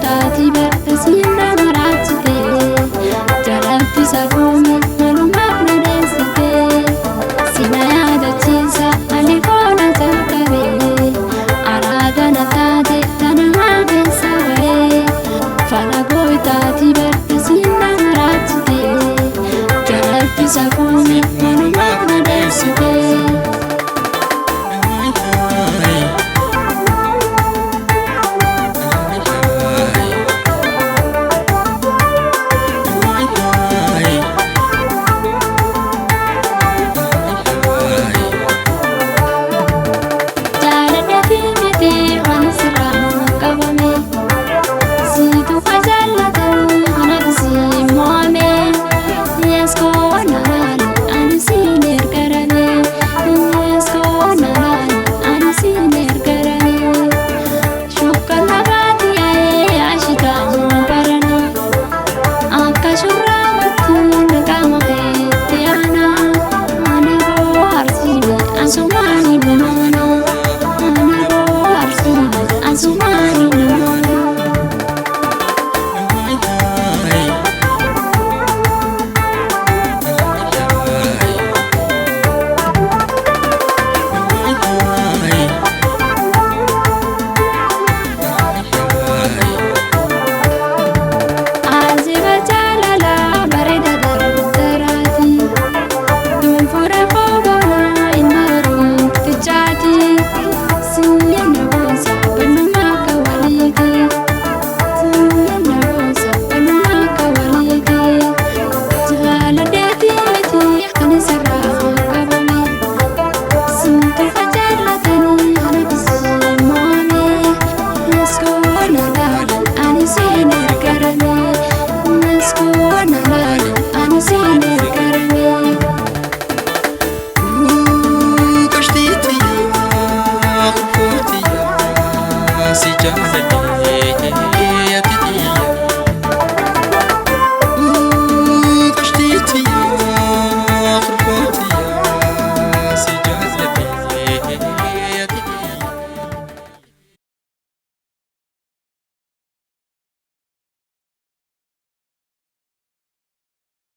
taati barte sinna maraachite jalabbisa koome malumaaf na deessite sina yaadachiisa ani koona jalqabe araada na taate tana haadheessa bare falagoo taati barte sinna maraachite jalabbisa koome malumaaf na deessite. Let's go, na na na, I'm